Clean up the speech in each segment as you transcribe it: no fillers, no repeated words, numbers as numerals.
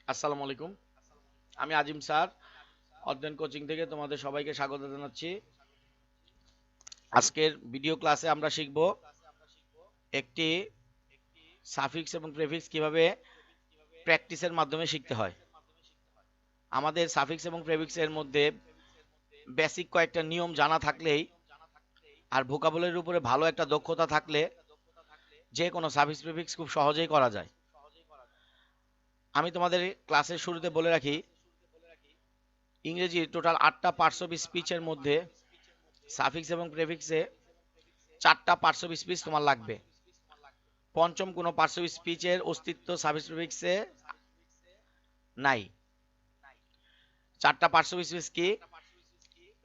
আসসালামু আলাইকুম। আমি আজিম স্যার অধ্যয়ন কোচিং থেকে তোমাদের সবাইকে স্বাগত জানাচ্ছি। আজকের ভিডিও ক্লাসে আমরা শিখব একটি সাফিক্স এবং প্রেফিক্স কিভাবে প্র্যাকটিসের মাধ্যমে শিখতে হয়। আমাদের সাফিক্স এবং প্রেফিক্সের মধ্যে বেসিক কয়েকটা নিয়ম জানা থাকলেই আর ভোকাবুলারির উপরে ভালো একটা দক্ষতা থাকলে যে কোনো সাফিক্স প্রেফিক্স খুব সহজেই করা যায়। আমি তোমাদের ক্লাসের শুরুতে বলে রাখি, ইংরেজির টোটাল 8টা পার্টস অফ স্পিচের মধ্যে সাফিক্স এবং প্রেফিক্সে 4টা পার্টস অফ স্পিচ তোমার লাগবে। পঞ্চম কোনো পার্টস অফ স্পিচের অস্তিত্ব সাফিক্স প্রিফিক্সে নাই। 4টা পার্টস অফ স্পিচ কি?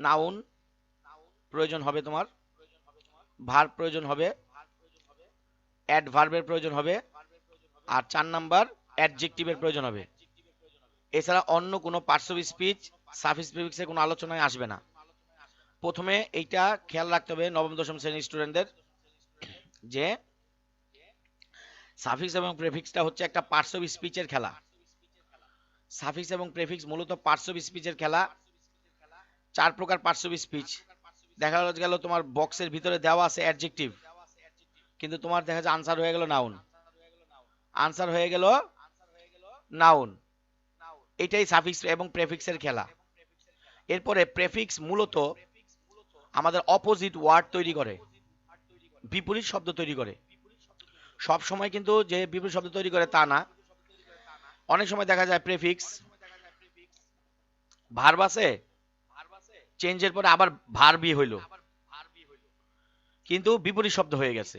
নাউন প্রয়োজন হবে তোমার, ভার্ব প্রয়োজন হবে, অ্যাডভার্বের প্রয়োজন হবে, আর 4 নাম্বার অ্যাডজেক্টিভের প্রয়োজন হবে। এছাড়া অন্য কোনো পার্টস অফ স্পিচ সাফিক্স প্রিফিক্সে কোনো আলোচনায় আসবে না। প্রথমে এইটা খেয়াল রাখতে হবে নবম দশম শ্রেণীর স্টুডেন্টদের, যে সাফিক্স এবং প্রিফিক্সটা হচ্ছে একটা পার্টস অফ স্পিচের খেলা। সাফিক্স এবং প্রিফিক্স মূলত পার্টস অফ স্পিচের খেলা। 4 প্রকার পার্টস অফ স্পিচ। দেখা গেল তোমার বক্সের ভিতরে দেওয়া আছে অ্যাডজেক্টিভ, কিন্তু তোমার দেখা যায় আনসার হয়ে গেল নাউন, আনসার হয়ে গেল নাউন। এটাই সাফিক্স এবং প্রেফিক্সের খেলা। এরপরে প্রেফিক্স মূলত আমাদের অপোজিট ওয়ার্ড তৈরি করে, বিপরীত শব্দ তৈরি করে। সব সময় কিন্তু যে বিপরীত শব্দ তৈরি করে তা না। অনেক সময় দেখা যায় প্রেফিক্স ভার্ব আছে, চেঞ্জের পরে আবার ভার্বই হইল, কিন্তু বিপরীত শব্দ হয়ে গেছে।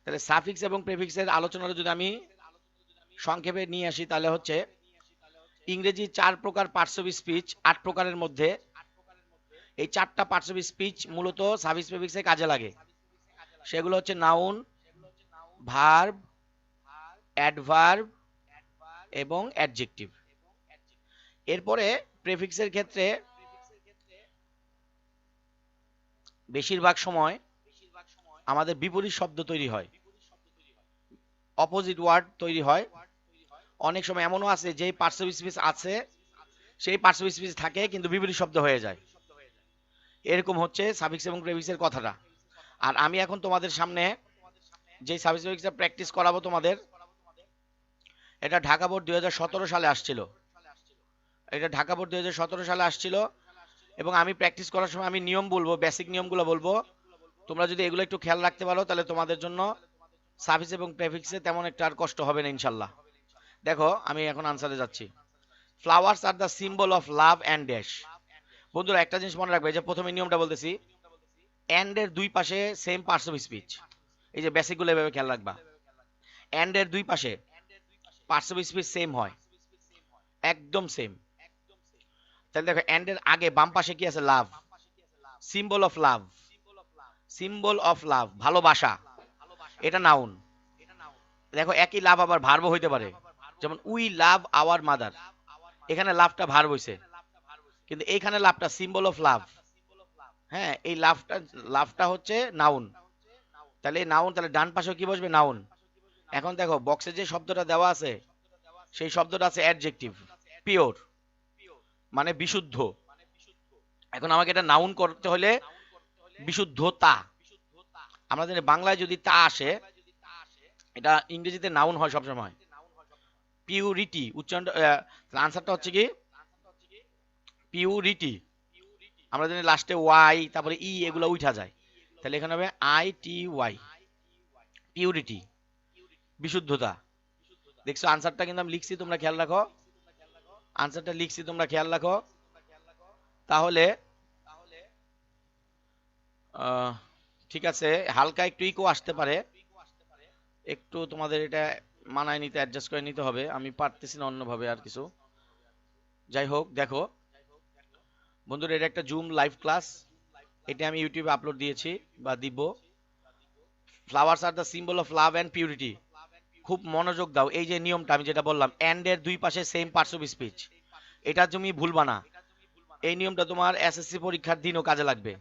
তাহলে সাফিক্স এবং প্রেফিক্সের আলোচনাটা যদি আমি সংক্ষেপে নিয়ে আসি, তাহলে হচ্ছে ইংরেজি 4 প্রকার পার্টস অফ স্পিচ, 8 প্রকারের মধ্যে এই 4টা পার্টস অফ স্পিচ মূলত সাফিক্স প্রেফিক্সে কাজে লাগে। সেগুলো হচ্ছে নাউন, ভার্ব, অ্যাডভার্ব এবং অ্যাডজেক্টিভ। এরপরে প্রেফিক্সের ক্ষেত্রে বেশিরভাগ সময় আমাদের বিপরীত শব্দ তৈরি হয়, অপোজিট ওয়ার্ড তৈরি হয়। অনেক সময় এমনও আছে যে পার্টস অফ স্পিচ আছে, সেই পার্টস অফ স্পিচ থাকে কিন্তু বিপরীত শব্দ হয়ে যায়। এরকম হচ্ছে সাফিক্স এবং প্রেফিক্সের কথাটা। আর আমি এখন তোমাদের সামনে যে সাফিক্স প্রেফিক্সটা প্র্যাকটিস করাবো তোমাদের, এটা ঢাকা বোর্ড 2017 সালে আসছিল। এটা ঢাকা বোর্ড 2017 সালে আসছিল এবং আমি প্র্যাকটিস করার সময় আমি নিয়ম বলবো, বেসিক নিয়মগুলো বলবো। তোমরা যদি এগুলো একটু খেয়াল রাখতে পারো তাহলে তোমাদের জন্য সাফিক্স এবং প্রেফিক্সে তেমন একটা আর কষ্ট হবে না ইনশাল্লাহ। দেখো আমি এখন আনসারে যাচ্ছি। Flowers are the symbol of love and dash. বন্ধুরা একটা জিনিস মনে রাখবে, যে প্রথমে নিয়মটা বলতেছি, অ্যান্ড এর দুই পাশে সেম পার্টস অফ স্পিচ। এই যে বেসিকগুলো এভাবে খেয়াল রাখবা। অ্যান্ড এর দুই পাশে পার্টস অফ স্পিচ সেম হয়, একদম সেম। তাহলে দেখো অ্যান্ড এর আগে বাম পাশে কি আছে? Love, symbol of love, symbol of love ভালোবাসা, এটা নাউন। দেখো একই লাভ আবার ভার্ব হইতে পারে, যেমন উই লাভ আওয়ার মাদার, এখানে লাভটা ভার্ব হইছে, কিন্তু এইখানে লাভটা সিম্বল অফ লাভ। হ্যাঁ, এই লাভটা, লাভটা হচ্ছে নাউন। তাহলে নাউন, তাহলে ডান পাশেও কি বসবে? নাউন। এখন দেখো বক্সে যে শব্দটা দেওয়া আছে, সেই শব্দটা আছে অ্যাডজেক্টিভ, পিওর, মানে বিশুদ্ধ। এখন আমাকে এটা নাউন করতে হলে বিশুদ্ধতা। আমরা জানি বাংলায় যদি তা আসে, এটা ইংরেজিতে নাউন হয় সবসময়। পিউরিটি উচ্চারণ, আনসারটা হচ্ছে কি পিউরিটি। আমরা জানি লাস্টে ওয়াই তারপরে ই এগুলো উঠা যায়, তাহলে এখানে হবে আই টি ওয়াই, পিউরিটি, বিশুদ্ধতা। দেখছো আনসারটা কিন্তু আমি লিখছি, তোমরা খেয়াল রাখো, আনসারটা লিখছি, তোমরা খেয়াল রাখো। তাহলে ঠিক আছে, হালকা একটু ইকো আসতে পারে, একটু তোমাদের এটা মানায় নিতে, অ্যাডজাস্ট করে নিতে হবে। আমি পারতেছি না অন্যভাবে আর কিছু। যাই হোক, দেখো বন্ধুরা, এটা একটা জুম লাইভ ক্লাস, এটা আমি ইউটিউবে আপলোড দিয়েছি বা দিব। Flowers are the symbol of love and purity. খুব মনোযোগ দাও, এই যে নিয়মটা আমি যেটা বললাম, অ্যান্ড এর দুই পাশে সেম পার্টস অফ স্পিচ, এটা তুমি ভুলবা না। এই নিয়মটা তোমার এসএসসি পরীক্ষার দিনও কাজে লাগবে।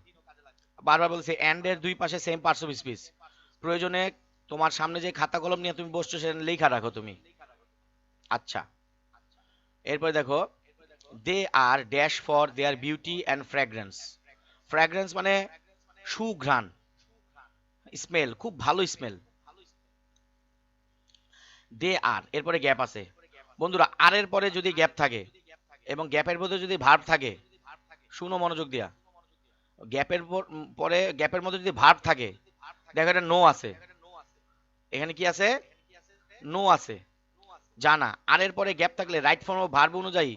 বারবার বলছি, অ্যান্ড এর দুই পাশে সেম পার্টস অফ স্পিচ। প্রয়োজনে তোমার সামনে যে খাতা কলম নিয়ে তুমি বসছো সেটা লেখা রাখো তুমি। আচ্ছা, এরপরে দেখো, they are dash for their beauty and fragrance. Fragrance মানে সুঘ্রাণ, স্মেল, খুব ভালো স্মেল। দে আর, এরপরে গ্যাপ আছে বন্ধুরা। আর এর পরে যদি গ্যাপ থাকে এবং গ্যাপের মধ্যে যদি ভার্ব থাকে, শুনো মনোযোগ দিয়া, পরে গ্যাপের মধ্যে যদি ভার্ব থাকে, দেখো এটা নো আছে, এখানে কি আছে, নো আছে, জানা। আর এর পরে গ্যাপ থাকলে রাইট ফর্ম অফ ভার্ব অনুযায়ী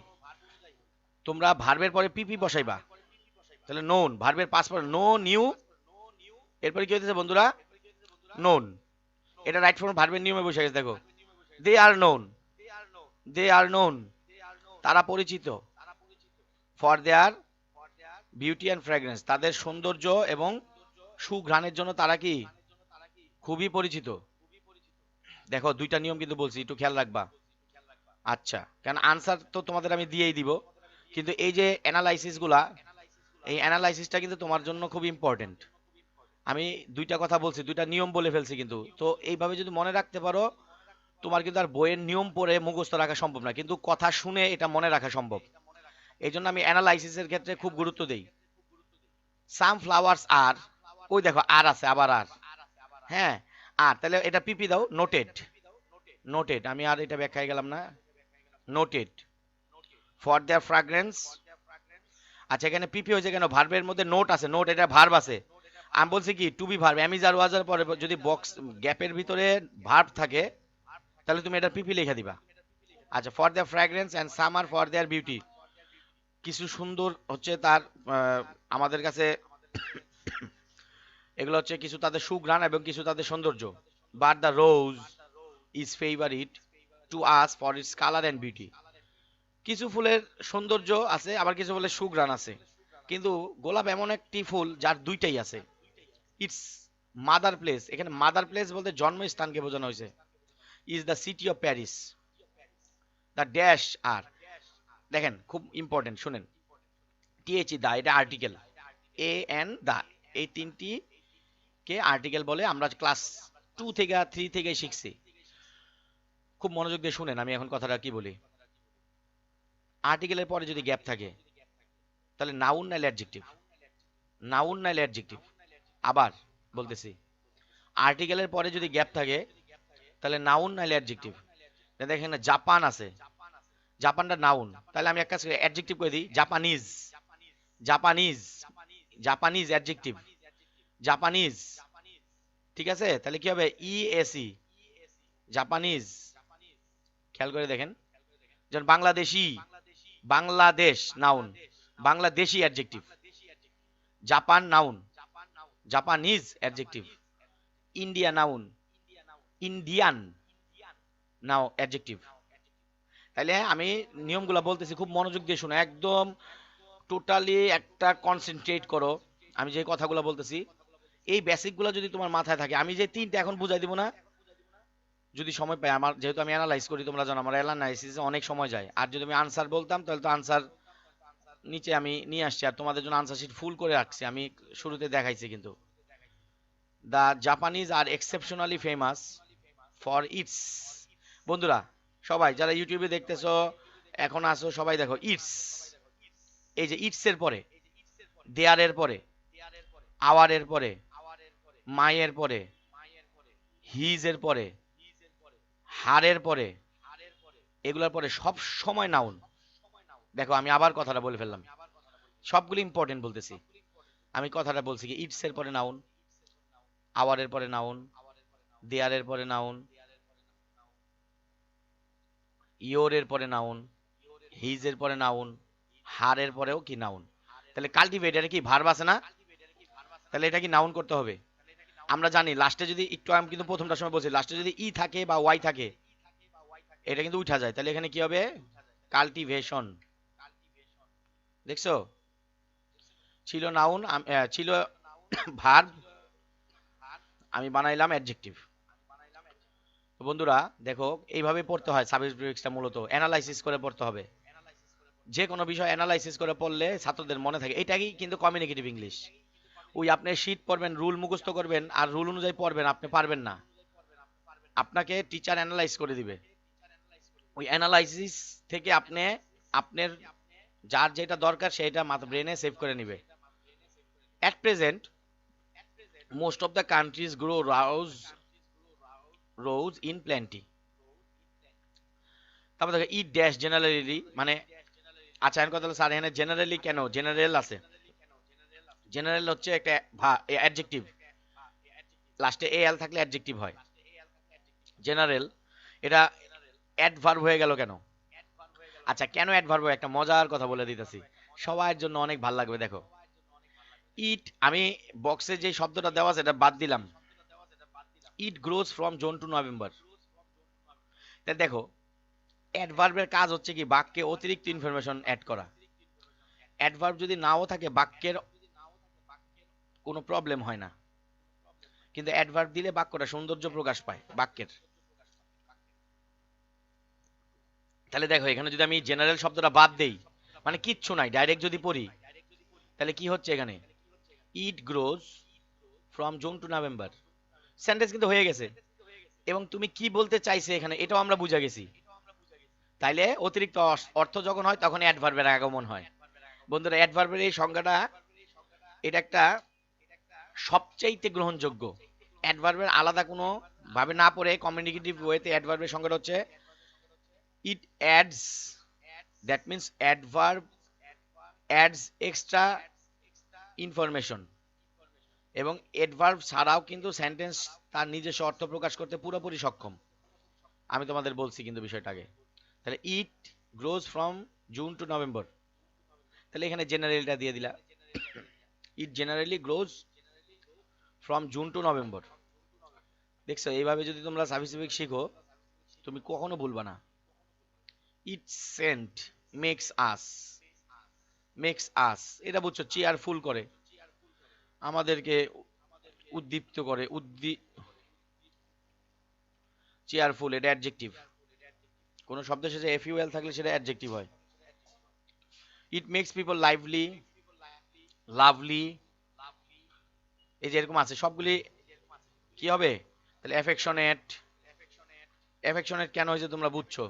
তোমরা ভার্বের পরে পিপি বসাইবা, তাহলে নোন, ভার্বের পাস ফর্ম নো নিউ, এরপরে কি হইতেছে বন্ধুরা, নোন। এটা রাইট ফর্ম ভার্বের নিয়মে বসে গেছে, দেখো, they are known, they are known, তারা পরিচিত, for their beauty and fragrance, তাদের সৌন্দর্য এবং সুঘ্রাণের জন্য তারা কি, খুবই পরিচিত। দেখো দুইটা নিয়ম কিন্তু বলছি, একটু খেয়াল রাখবা। আচ্ছা, কারণ আনসার তো তোমাদের আমি দিয়েই দিব, কিন্তু এই যে অ্যানালাইসিস গুলা, এই অ্যানালাইসিসটা কিন্তু তোমার জন্য খুব ইম্পর্টেন্ট। আমি দুইটা কথা বলছি, দুইটা নিয়ম বলে ফেলছি, কিন্তু তো এইভাবে যদি মনে রাখতে পারো, তোমার কিন্তু আর বইয়ের নিয়ম পড়ে মুখস্থ রাখা সম্ভব না, কিন্তু কথা শুনে এটা মনে রাখা সম্ভব। এই জন্য আমি অ্যানালাইসিসের ক্ষেত্রে খুব গুরুত্ব দেই। সাম ফ্লাওয়ার্স আর, ওই দেখো আর আছে, আবার আর, হ্যাঁ, আর তাহলে এটা পিপি দাও, নোটেড, নোটেড, আমি আর এটা ব্যাখ্যায় গেলাম না, নোটেড ফর দেয়ার ফ্র্যাগ্রেন্স। আচ্ছা, এখানে পিপি হয়েছে কেন, ভার্বের মধ্যে নোট আছে, নোট এটা ভার্ব আছে। আমি বলছি কি টু বি ভার্ব, এমিজ আর ওয়াজার পরে যদি বক্স গ্যাপের ভিতরে ভার্ব থাকে, তাহলে তুমি এটা পিপি লিখে দিবা। আচ্ছা, for their fragrance and summer for their beauty, কিছু সুন্দর হচ্ছে তার, আমাদের কাছে এগুলো হচ্ছে কিছু তাদের সুঘ্রাণ এবং কিছু তাদের সৌন্দর্য। But the rose is favourite to us for its colour and beauty, কিছু ফুলের সৌন্দর্য আছে, আবার কিছু ফুলের সুঘ্রাণ আছে, কিন্তু গোলাপ এমন একটি ফুল যার দুইটাই আছে। ইটস মাদার প্লেস, এখানে মাদার প্লেস বলতে জন্মস্থানকে বোঝানো হয়েছে, is the city of Paris. The dash are, দেখেন খুব ইম্পর্টেন্ট, শুনেন, টিএইচই দা, এটা আর্টিকেল, এ এন দা, এই তিনটি কে আর্টিকেল বলে, আমরা ক্লাস 2 থেকে 3 থেকে শিখছি। খুব মনোযোগ দিয়ে শুনেন আমি এখন কথাটা কি বলি। আর্টিকেলের পরে যদি গ্যাপ থাকে, তাহলে নাউন নাইলে অ্যাডজেক্টিভ, নাউন নাইলে অ্যাডজেক্টিভ। আবার বলতেছি, আর্টিকেলের পরে যদি গ্যাপ থাকে, তাহলে নাউন নাইলে অ্যাডজেক্টিভ। দেখেন না, জাপান আছে, জাপানটা নাউন, তাহলে আমি এক কাজ করি, অ্যাডজেক্টিভ করে দিই, Japanese, Japanese, Japanese adjective, Japanese, ঠিক আছে, তাহলে কি হবে, ইএসি, জাপানিজ। খেয়াল করে দেখেন, যেমন Bangladeshi, Bangladesh noun, Bangladeshi adjective, Japan noun, Japanese adjective, India noun, Indian now adjective. তাহলে আমি নিয়মগুলো বলতেছি, খুব মনোযোগ দিয়ে শোনো, একদম টোটালি একটা কনসেন্ট্রেট করো। আমি যে কথাগুলো বলতেছি, এই বেসিকগুলো যদি তোমার মাথায় থাকে, আমি যে তিনটা এখন বুঝাই দিব না, যদি সময় পাই, আমার যেহেতু আমি অ্যানালাইজ করি, তোমরা জানো আমার অ্যানালাইসিসে অনেক সময় যায়, আর যদি আমি আনসার বলতাম তাহলে তো আনসার নিচে আমি নিয়ে আসছি, আর তোমাদের জন্য আনসার শিট ফুল করে রাখছি, আমি শুরুতে দেখাইছি। কিন্তু the Japanese are exceptionally famous for its, বন্ধুরা সবাই যারা ইউটিউবে দেখতেছো এখন আসো, সবাই দেখো ইটস, এই যে ইটস এর পরে, দেয়ারের পরে, আওয়ারের পরে, মায়ের পরে, হিজ এর পরে, হারের পরে, এগুলোর পরে সব সময় নাউন। দেখো আমি আবার কথাটা বলে ফেললাম, সবগুলো ইম্পর্টেন্ট বলতেছি। আমি কথাটা বলছি কি, ইটস এর পরে নাউন, আওয়ারের পরে নাউন, দেয়ারের পরে নাউন, ইয়োর এর পরে নাউন, হিজ এর পরে নাউন, হারের পরেও কি নাউন। তাহলে কাল্টিভেট, এটা কি ভার্ব আছে না, তাহলে এটা কি নাউন করতে হবে। আমরা জানি লাস্টে যদি একটু, আমি কিন্তু প্রথমটার সময় বলছি, লাস্টে যদি ই থাকে বা ওয়াই থাকে, এটা কিন্তু উঠা যায়, তাহলে এখানে কি হবে, কাল্টিভেশন। দেখছো, ছিল নাউন, ছিল ভার্ব, আমি বানাইলাম অ্যাডজেক্টিভ। তো বন্ধুরা দেখো, এইভাবে পড়তে হয় সাবজেক্ট প্রিফিক্সটা, মূলত অ্যানালাইসিস করে পড়তে হবে। যে কোনো বিষয় অ্যানালাইসিস করে পড়লে ছাত্রদের মনে থাকে, এটাই কিন্তু কমিউনিকেটিভ ইংলিশ। ওই আপনি শীট পড়বেন, রুল মুখস্থ করবেন, আর রুল অনুযায়ী পড়বেন, আপনি পারবেন না, আপনাকে টিচার অ্যানালাইজ করে দিবে। ওই অ্যানালাইসিস থেকে আপনি আপনার যার যেটা দরকার সেটা মাথা ব্রেনে সেভ করে নিবে। At present most of the countries grow rose in plenty. তারপর দেখো ইট ড্যাশ জেনারেলি, মানে আচ্ছা এখন কথা হলো স্যার এখানে জেনারেলি কেন জেনারেল আছে? জেনারেল হচ্ছে একটা অ্যাডজেক্টিভ, লাস্টে এ এল থাকলে অ্যাডজেক্টিভ হয়। জেনারেল এটা অ্যাডভার্ব হয়ে গেল কেন? আচ্ছা কেন অ্যাডভার্ব হয় একটা মজার কথা বলে দিতেছি, সবার জন্য অনেক ভালো লাগবে। দেখো ইট, আমি বক্সে যে শব্দটা দেওয়া আছে এটা বাদ দিলাম। It grows from June to November. তা দেখো অ্যাডভার্বের কাজ হচ্ছে কি বাক্যে অতিরিক্ত ইনফরমেশন অ্যাড করা। অ্যাডভার্ব যদি নাও থাকে বাক্যের কোনো প্রবলেম হয় না, কিন্তু অ্যাডভার্ব দিলে বাক্যটা সৌন্দর্য প্রকাশ পায় বাক্যের। তাহলে দেখো এখানে যদি আমি জেনারেল শব্দটা বাদ দেই, মানে কিচ্ছু নাই, ডাইরেক্ট যদি পড়ি, তাহলে কি হচ্ছে এখানে? It grows from June to November, sentence কিন্তু হয়ে গেছে। এবং তুমি কি বলতে চাইছে এখানে এটাও আমরা বুঝে গেছি। তাইলে অতিরিক্ত অর্থ যখন হয় তখন অ্যাডভার্বের আগমন হয়। বন্ধুরা অ্যাডভার্বের এই সংজ্ঞাটা, এটা একটা সবচাইতে গ্রহণযোগ্য। অ্যাডভার্বের আলাদা কোনো ভাবে না পড়ে কমিউনিকেটিভ ওয়েতে অ্যাডভার্বের সংজ্ঞাটা হচ্ছে it adds, that means adverb adds extra information. এবং অ্যাডভার্ব ছাড়াও কিন্তু সেন্টেন্স তার নিজস্ব অর্থ প্রকাশ করতে পুরোপুরি সক্ষম। আমি তোমাদের বলছি কিন্তু বিষয়টা আগে। তাহলে it grows from June to November, তাহলে এখানে জেনারেলটা দিয়ে দিলা, it generally grows from June to November. দেখছো এইভাবে যদি তোমরা সাবজেক্ট শিখো তুমি কখনো ভুলবা না। It scent makes us, makes us এটা বুঝছো চেয়ারফুল করে, আমাদেরকে উদ্দীপ্ত করে, চেয়ারফুল এটা অ্যাডজেক্টিভ। কোন শব্দের শেষে এফইউএল থাকলে সেটা অ্যাডজেক্টিভ হয়। It makes people lively, lovely, এই যে এরকম আছে সবগুলি কি হবে? তাহলে অ্যাফেকশনেট, অ্যাফেকশনেট কেন হয়েছে তোমরা বুঝছো?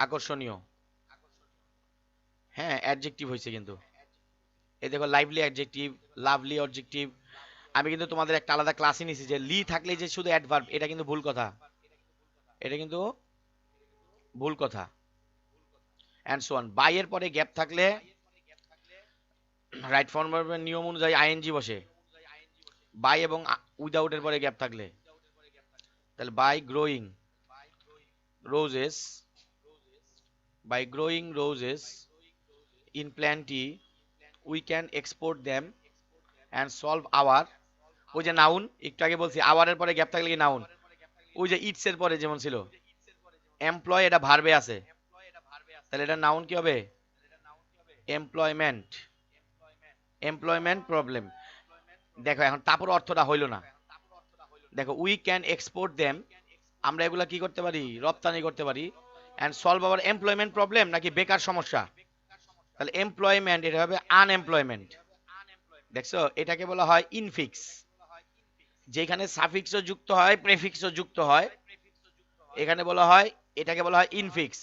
আকর্ষণীয়, হ্যাঁ অ্যাডজেক্টিভ হয়েছে কিন্তু। এই দেখো লাইভলি অ্যাডজেক্টিভ, লাভলি অ্যাডজেক্টিভ। আমি কিন্তু তোমাদের একটা আলাদা ক্লাসই নিছি যে লি থাকলে যে শুধু অ্যাডভার্ব, এটা কিন্তু ভুল কথা, এটা কিন্তু ভুল কথা। এন্ড সো অন, বাই এর পরে গ্যাপ থাকলে রাইট ফর্মের নিয়ম অনুযায়ী আইএনজি বসে। বাই এবং উইদাউট এর পরে গ্যাপ থাকলে, তাহলে by growing roses, by growing roses in plenty we can export them and solve our. ওই যে নাউন একটু আগে বলছি আওয়ারের পরে গ্যাপ থাকলে কি নাউন, ওই যে ইটস এর পরে যেমন ছিল এমপ্লয়, এটা ভার্বে আছে, তাহলে এটা নাউন কি হবে? Employment, employment problem. দেখো এখন তারপর অর্থটা হইল না। দেখো উই ক্যান এক্সপোর্ট দেম, আমরা এগুলা কি করতে পারি? রপ্তানি করতে পারি। And solve hour employment problem, নাকি বেকার সমস্যা? তাহলে এমপ্লয়মেন্ট এটা হবে আনএমপ্লয়মেন্ট। দেখছো এটাকে বলা হয় ইনফিক্স, যেখানে সাফিক্সও যুক্ত হয় প্রেফিক্সও যুক্ত হয়, এখানে বলা হয়, এটাকে বলা হয় ইনফিক্স।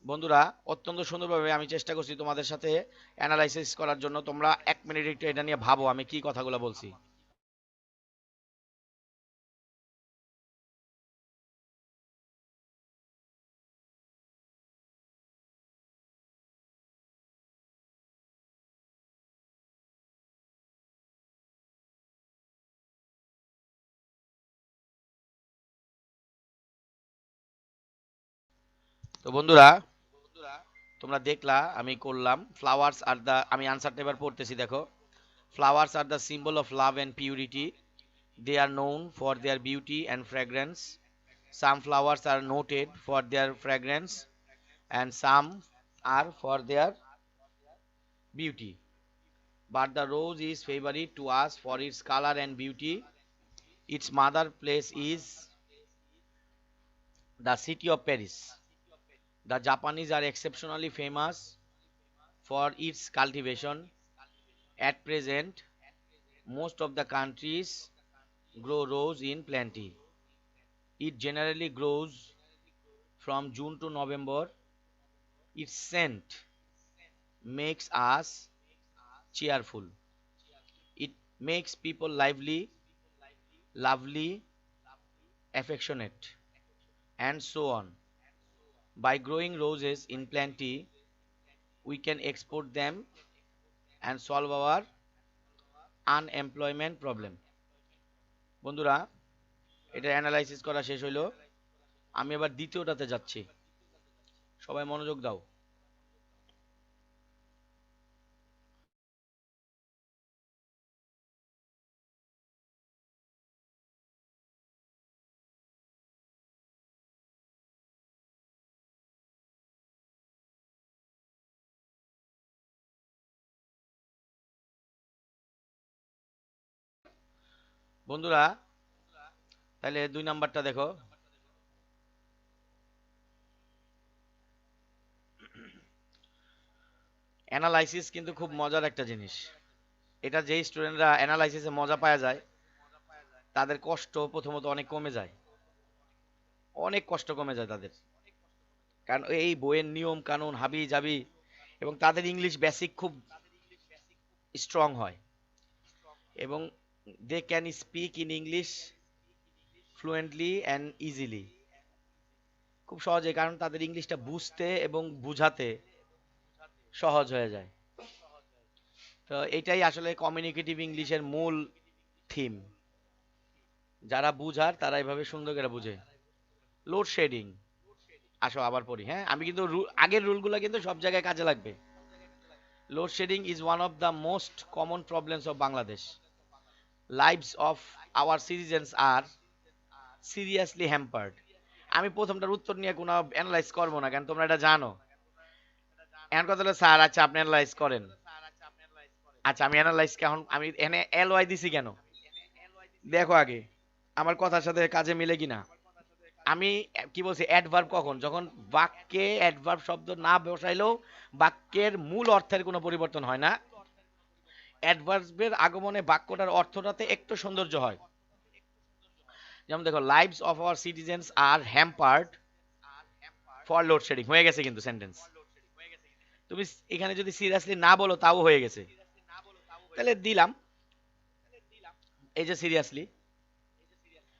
বন্ধুরা অত্যন্ত সুন্দরভাবে আমি চেষ্টা করছি তোমাদের সাথে অ্যানালাইসিস করার জন্য, তোমরা এক মিনিট একটু এটা নিয়ে ভাবো আমি কি কথাগুলো বলছি। তো বন্ধুরা তোমরা দেখলা আমি করলাম ফ্লাওয়ার্স আর দা, আমি আনসারটা এবার পড়তেছি দেখো। Flowers are the symbol of love and purity, they are known for their beauty and fragrance. Some flowers are noted for their fragrance and some are for their beauty, but the rose is favorite to us for its color and beauty. Its mother place is the city of Paris. The Japanese are exceptionally famous for its cultivation. At present, most of the countries grow rose in plenty. It generally grows from June to November. Its scent makes us cheerful. It makes people lively, lovely, affectionate, and so on. By growing roses in plenty, we can export them and solve our unemployment problem. বন্ধুরা, এটা analysis করা শেষ হইলো। আমি এবার দ্বিতীয়টাতে যাচ্ছি, সবাই মনোযোগ দাও। বন্ধুরা, তাহলে 2 নাম্বারটা দেখো। অ্যানালাইসিস কিন্তু খুব মজার একটা জিনিস। এটা যেই স্টুডেন্টরা অ্যানালাইসিসে মজা পাওয়া যায়, তাদের কষ্ট প্রথমত অনেক কমে যায়, অনেক কষ্ট কমে যায় তাদের। কারণ এই বইয়ের নিয়ম কানুন হাবি জাবি, এবং তাদের ইংলিশ বেসিক খুব স্ট্রং হয়, এবং they can speak in English fluently and easily, খুব সহজে, কারণ তাদের ইংলিশটা বুঝতে এবং বুঝাতে সহজ হয়ে যায়। তো এটাই আসলে কমিউনিকেটিভ ইংলিশের মূল থিম। যারা বুঝার তারা এভাবে সুন্দর করে বুঝে। লোডশেডিং, আসো আবার পড়ি। হ্যাঁ, আমি কিন্তু আগের রুলগুলো কিন্তু সব জায়গায় কাজে লাগবে। Load shedding is one of the most common problems of Bangladesh. Lives of our citizens are seriously hampered. আমি প্রথমটার উত্তর নিয়ে কোনো অ্যানালাইজ করবো না, কারণ তোমরা এটা জানো। এখন কথা হলো, স্যার আচ্ছা আপনি অ্যানালাইজ করেন। আচ্ছা আমি অ্যানালাইজ কেমন, আমি এনে এল ওয়াই দিছি কেন দেখো আগে, আমার কথার সাথে কাজে মিলে কিনা। আমি কি বলছি, অ্যাডভার্ব কখন, যখন বাক্যে অ্যাডভার্ব শব্দ না বসাইলেও বাক্যের মূল অর্থের কোনো পরিবর্তন হয় না। অ্যাডভার্বের আগমনে বাক্যটার অর্থটাতে একটু সৌন্দর্য হয়। যেমন দেখো, lives of our citizens are hampered for load shedding, হয়ে গেছে কিন্তু সেন্টেন্স। তুমি এখানে যদি সিরিয়াসলি না বলো তাও হয়ে গেছে। তাহলে দিলাম এই যে সিরিয়াসলি।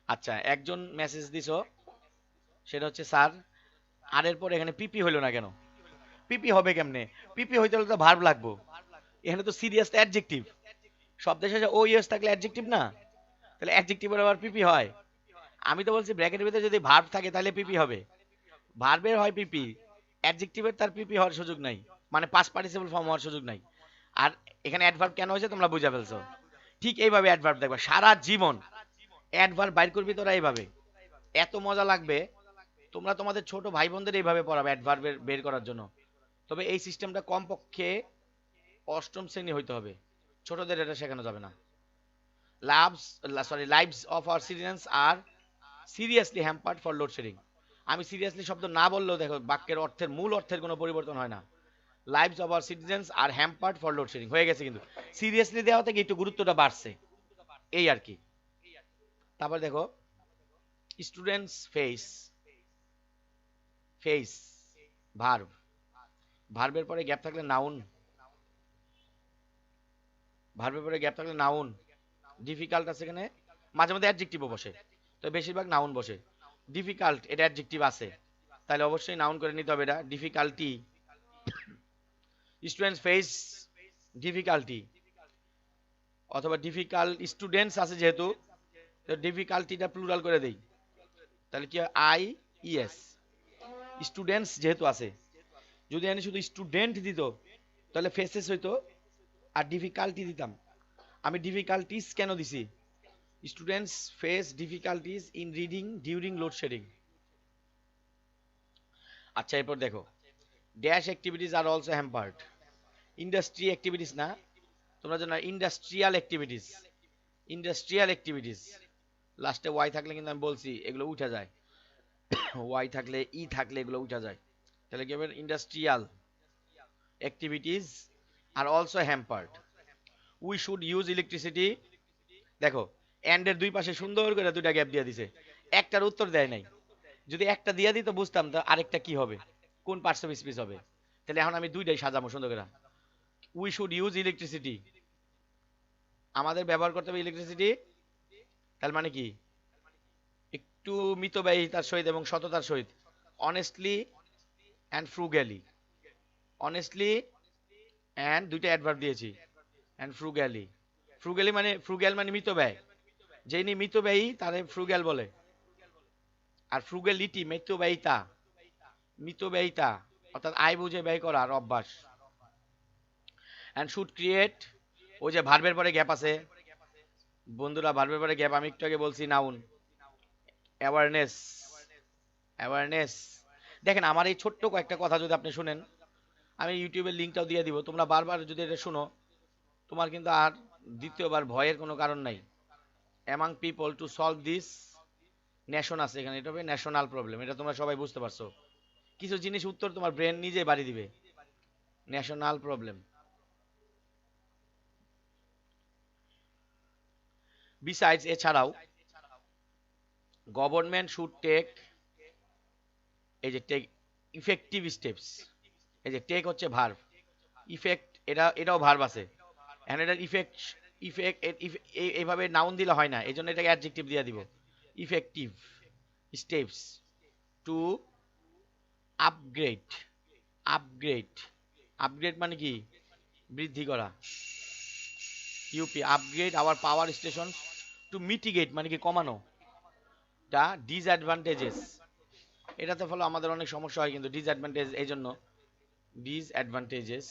আচ্ছা, একজন মেসেজ দিছো, সেটা হচ্ছে স্যার আর এর পর এখানে পিপি হইলো না কেন? পিপি হবে কেমনে? পিপি হইতে হলে তো ভার্ব লাগবো। এখানে তো সিরিয়াস অ্যাডজেক্টিভ, শব্দের শেষে ও ইউএস থাকলে অ্যাডজেক্টিভ না, তাহলে অ্যাডজেক্টিভের আবার পিপি হয়? আমি তো বলছি ব্র্যাকেটের ভিতরে যদি ভার্ব থাকে তাহলে পিপি হবে। ভার্বের হয় পিপি, অ্যাডজেক্টিভের তার পিপি হওয়ার সুযোগ নাই, মানে পাস্ট পার্টিসিপল ফর্ম হওয়ার সুযোগ নাই। আর এখানে অ্যাডভার্ব কেন হয়েছে তোমরা বুঝে ফেলছো। ঠিক এইভাবে অ্যাডভার্ব দেখবা সারা জীবন, অ্যাডভার্ব বাইর করবি তোরা এইভাবে, এত মজা লাগবে। তোমরা তোমাদের ছোট ভাই বোনদের এইভাবে পড়াবে অ্যাডভার্ব বের করার জন্য। তবে এই সিস্টেমটা কমপক্ষে অষ্টম শ্রেণী হইতে হবে, ছোটদের এটা শেখানো যাবে না। Lives of our citizens are seriously hampered for load shedding. আমি সিরিয়াসলি শব্দ না বললেও দেখো বাক্যের অর্থের মূল অর্থের কোনো পরিবর্তন হয় না। Lives of our citizens are hampered for load shedding হয়ে গেছে, কিন্তু সিরিয়াসলি দেওয়া থেকে একটু গুরুত্বটা বাড়ছে, এই আর কি। তারপর দেখো, স্টুডেন্টস ফেস, ফেস ভার্ব, ভার্বের পরে গ্যাপ থাকলে নাউন, ভার্বের পরে গ্যাপ থাকলে নাউন। ডিফিকাল্ট আছে এখানে, মাঝে মধ্যে অ্যাডজেক্টিভও বসে, তো বেশিরভাগ নাউন বসে। ডিফিকাল্ট এটা অ্যাডজেক্টিভ আছে, তাহলে অবশ্যই নাউন করে নিতে হবে এটা, ডিফিকাল্টি। স্টুডেন্টস ফেস ডিফিকাল্টি, অথবা ডিফিকাল্ট স্টুডেন্টস আছে যেহেতু, তো ডিফিকাল্টিটা প্লুরাল করে দেই, তাহলে কি হয় আই ইএস। স্টুডেন্টস যেহেতু আছে, যদি আমি শুধু স্টুডেন্ট দিত তাহলে ফেসেস হইতো, আর ডিফিকাল্টি দিতাম। আমি ডিফিকাল্টিস কেন দিছি? Students face difficulties in reading during load shedding. আচ্ছা এরপর দেখো, dash activities are also hampered. Industry activities না, তোমরা জানো ইন্ডাস্ট্রিয়াল অ্যাক্টিভিটিস, ইন্ডাস্ট্রিয়াল অ্যাক্টিভিটিস। লাস্টে ওয়াই থাকলে কিন্তু আমি বলছি এগুলো উঠে যায়, ওয়াই থাকলে ই থাকলে এগুলো উঠে যায়, তাহলে কি হবে? Industrial activities are also hampered. We should use electricity. দেখো এন্ডের দুই পাশে সুন্দর করে দুইটা গ্যাপ দিয়ে দিছে, একটার উত্তর দেয় নাই। যদি একটা দিয়ে দিত বুঝতাম তো আরেকটা কি হবে, কোন পার্টস অফ স্পিচ হবে। তাহলে এখন আমি দুইটাই সাজাবো সুন্দর করে। উই শুড ইউজ ইলেকট্রিসিটি, আমাদের ব্যবহার করতে হবে ইলেকট্রিসিটি। তার মানে কি, একটু মিতব্যয়িতার সহিত এবং সততার সহিত, অনেস্টলি অ্যান্ড ফ্রুগ্যালি, অনেস্টলি অ্যান্ড দুইটা অ্যাডভার্ব দিয়েছি, অ্যান্ড ফ্রুগ্যালি। ফ্রুগ্যালি মানে, ফ্রুগ্যাল মানে মিতব্যয়, যিনি মিতব্যয়ী তারে ফ্রুগ্যাল বলে। আর ফ্রুগ্যালিটি মিতব্যয়িতা, মিতব্যয়িতা অর্থাৎ আয় বুঝে ব্যয় করার অভ্যাস। অ্যান্ড শুড ক্রিয়েট, ওই যে ভার্বের পরে গ্যাপ আছে বন্ধুরা, ভার্বের পরে গ্যাপ, আমি একটু আগে বলছি নাউন, অ্যাওয়ারনেস, অ্যাওয়ারনেস। দেখেন আমার এই ছোট্ট কয়েকটা কথা যদি আপনি শুনেন, আমি ইউটিউবের লিঙ্কটাও দিয়ে দিব, তোমরা বারবার যদি এটা শুনো, তোমার কিন্তু আর দ্বিতীয়বার ভয়ের কোনো কারণ নাই। Among people to solve this, nation আছে এখানে, এটা হবে ন্যাশনাল প্রবলেম, এটা তোমরা সবাই বুঝতে পারছো। কিছু জিনিস উত্তর তোমার ব্রেন নিজেই বাড়ি দিবে, ন্যাশনাল প্রবলেম। বিসাইডস, এছাড়াও, গভর্নমেন্ট শুড টেক, এই যে টেক ইফেক্টিভ স্টেপস, এই যে টেক হচ্ছে ভার্ব, ইফেক্ট এটাও ভার্ব আছে, এন্ড এটার ইফেক্ট, ইফেক্ট এইভাবে নাউন দিলে হয় না, এই জন্য এটাকে অ্যাডজেক্টিভ দিয়ে দিব। Effective steps to upgrade, upgrade, upgrade মানে কি, বৃদ্ধি করা। UP, upgrade our power station, two mitigate মানে কি কমানো, দা ডিসঅ্যাডভান্টেজেস, এটাতে ফলে আমাদের অনেক সমস্যা হয় কিন্তু, ডিসঅ্যাডভান্টেজ, এই জন্য ডিসঅ্যাডভান্টেজেস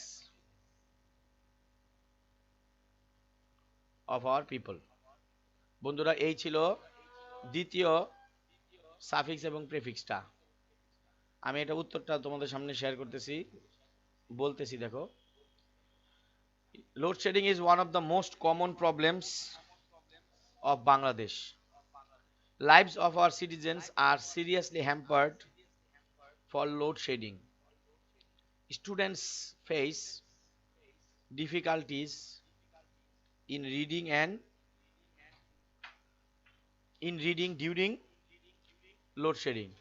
অফ আওয়ার পিপল। বন্ধুরা এই ছিল দ্বিতীয় সাফিক্স এবং প্রেফিক্সটা। আমি এটা উত্তরটা তোমাদের সামনে শেয়ার করতেছি, বলতেছি দেখো। Load shedding is one of the most common problems of Bangladesh. Lives of our citizens are seriously hampered for load shedding. Students face difficulties in reading and in reading during load shedding.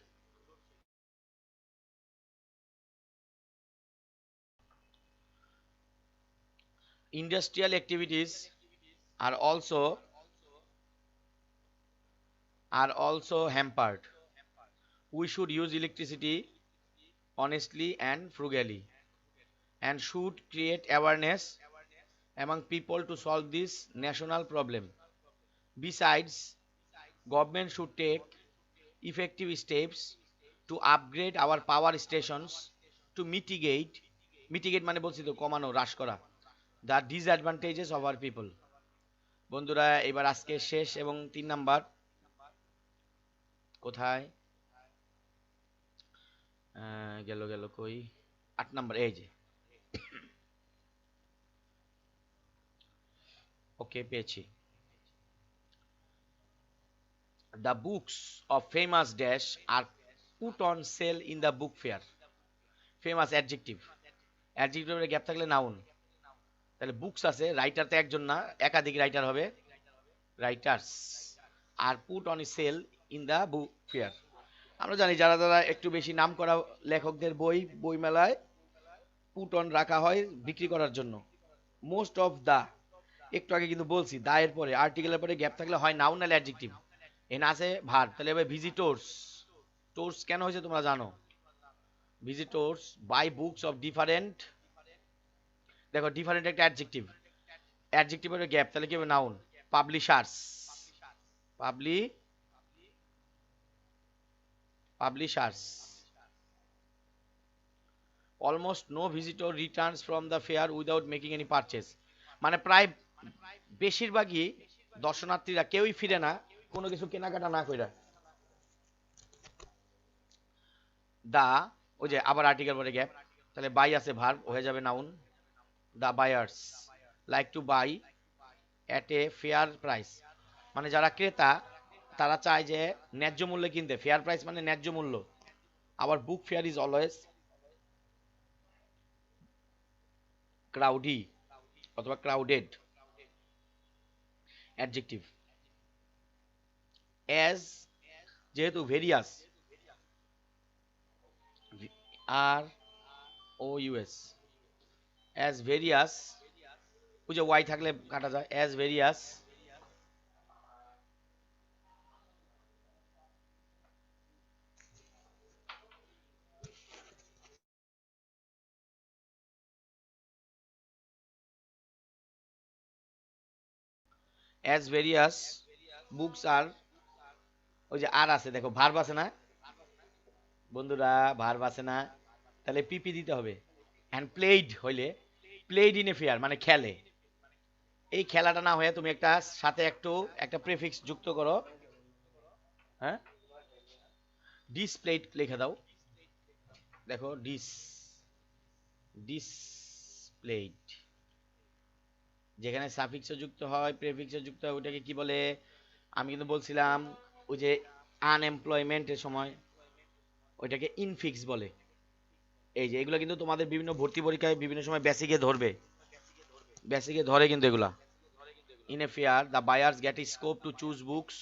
Industrial activities are also hampered. We should use electricity honestly and frugally, and should create awareness among people to solve this national problem. Besides, government should take effective steps to upgrade our power stations to mitigate মানে বলছি তো কমানো, হ্রাস করা, the disadvantages of our people. বন্ধুরা এবার আজকে শেষ এবং 3 নাম্বার কোথায় গেল গেল কই, 8 নাম্বার, এই যে, ওকে পেয়েছি। The books of famous dash are put on sale in the book fair. Famous adjective, অ্যাডজেক্টিভের গ্যাপ থাকলে নাউন, তাহলে বুকস আছে, রাইটার তো একজন না, একাধিক রাইটার হবে, রাইটার্স। আর put on sale in the book fair, আমরা জানি যারা যারা একটু বেশি নাম করা লেখকদের বই বইমেলায় পুট অন রাখা হয় বিক্রি করার জন্য। মোস্ট অফ দা, একটু আগে কিন্তু বলছি দা এর পরে আর্টিকেলের পরে গ্যাপ থাকলে হয় নাউন নাহলে অ্যাডজেক্টিভ, এন আছে ভার্ব। তাহলে এবার ভিজিটর্স, টোর্স কেন হয়েছে তোমরা জানো, visitors buy books of different, দেখো ডিফারেন্ট একটা অ্যাডজেক্টিভ, অ্যাডজেক্টিভের গ্যাপ, তাহলে কি হবে noun. Publishers, publi publishers. Almost no visitor returns from the fair without making any purchase, মানে প্রায় বেশিরভাগই দর্শনার্থীরা কেউই ফিরে না কোনো কিছু কেনাকাটা না কইরা। দা, ওই যে আবার আর্টিকেল পরে গ্যাপ, তাহলে বাই আছে ভার্ব, হয়ে যাবে noun. The buyers like to buy at a fair price, মানে যারা ক্রেতা তারা চায় যে ন্যায্য মূল্যে কিনতে, ফেয়ার প্রাইস মানে ন্যায্য মূল্য। আবার বুক ফেয়ার ইজ অলওয়েজ ক্রাউডি অথবা ক্রাউডেড, অ্যাডজেক্টিভ। অ্যাজ যেহেতু ভেরিয়াস, আর ও ইউএস, অ্যাজ ভেরিয়াস, ওই যে ওয়াই থাকলে কাটা যায়, as various as various books are, ওই যে আর আছে দেখো, ভার্ব আছে না বন্ধুরা, ভার্ব আছে না, তাহলে পিপি দিতে হবে। অ্যান্ড প্লেইড হইলে, প্লেইড ইন এ ফেয়ার মানে খেলে, এই খেলাটা না হয়ে তুমি একটা সাথে একটু একটা প্রেফিক্স যুক্ত করো, হ্যাঁ, ডিসপ্লেড লিখে দাও, দেখো ডিসপ্লেড, যেখানে সাফিক্স যুক্ত হয় প্রেফিক্স যুক্ত হয় ওটাকে কি বলে, আমি কিন্তু বলছিলাম ওই যে আনএমপ্লয়মেন্টের সময় ওইটাকে ইনফিক্স বলে। এই যে এগুলো কিন্তু তোমাদের বিভিন্ন ভর্তি পরীক্ষায় বিভিন্ন সময় বেসিকে ধরবে, বেসিকে ধরে কিন্তু এগুলা। In a fair the buyers get scope to choose books,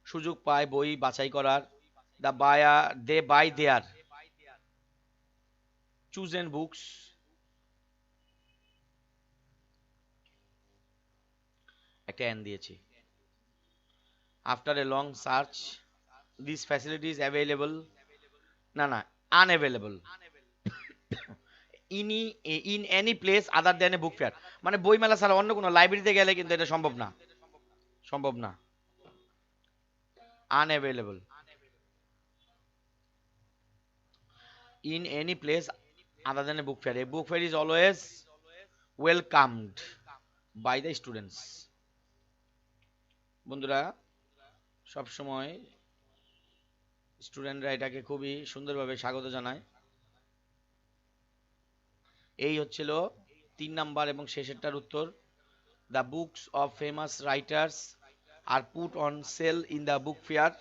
সুযোগ পায় বই বাছাই করার, the buyer they buy their chosen books, একটা এন দিয়েছি, after a long search this facilities available, না না, unavailable in any place other than a book fair, মানে বই মেলা ছাড়া অন্য কোনো লাইব্রেরিতে গেলে কিন্তু এটা সম্ভব না, সম্ভব না, unavailable in any place other than a book fair. A book fair is always welcomed by the students. বন্ধুরা সব সময় স্টুডেন্টরা এটাকে খুবই সুন্দরভাবে স্বাগত জানায়। এই হচ্ছিল 3 নাম্বার এবং শেষেরটার উত্তর। The books of famous writers are put on sale in the book fair.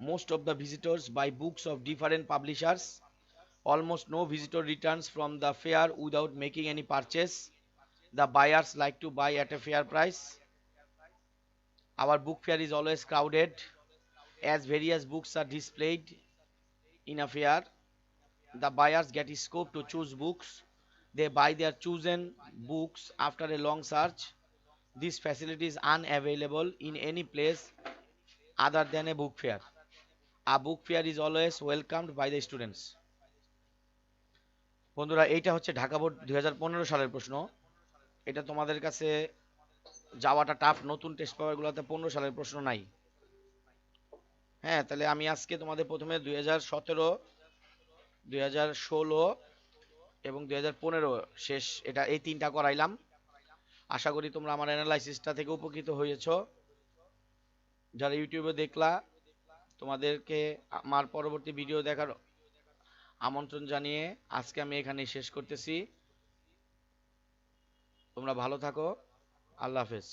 Most of the visitors buy books of different publishers. Almost no visitor returns from the fair without making any purchase. The buyers like to buy at a fair price. Our book fair is always crowded as various books are displayed in a fair. The buyers get a scope to choose books. They buy their chosen books after a long search. This facility is unavailable in any place other than a book fair. A book fair is always welcomed by the students. বন্ধুরা এইটা হচ্ছে Dhaka board 2015 সালের প্রশ্ন। এটা তোমাদের কাছে যাওয়াটা tough, নতুন টেস্ট পেপারগুলোতে 15 সালের প্রশ্ন নাই। হ্যাঁ, তাহলে আমি আজকে তোমাদের প্রথমে 2017, 2016 এবং 2015 শেষ, এটা এই 3টা করাইলাম। আশা করি তোমরা আমার অ্যানালাইসিসটা থেকে উপকৃত হয়েছো। যারা ইউটিউবে দেখলা তোমাদেরকে আমার পরবর্তী ভিডিও দেখার আমন্ত্রণ জানিয়ে আজকে আমি এখানেই শেষ করতেছি। তোমরা ভালো থাকো, আল্লাহ হাফেজ।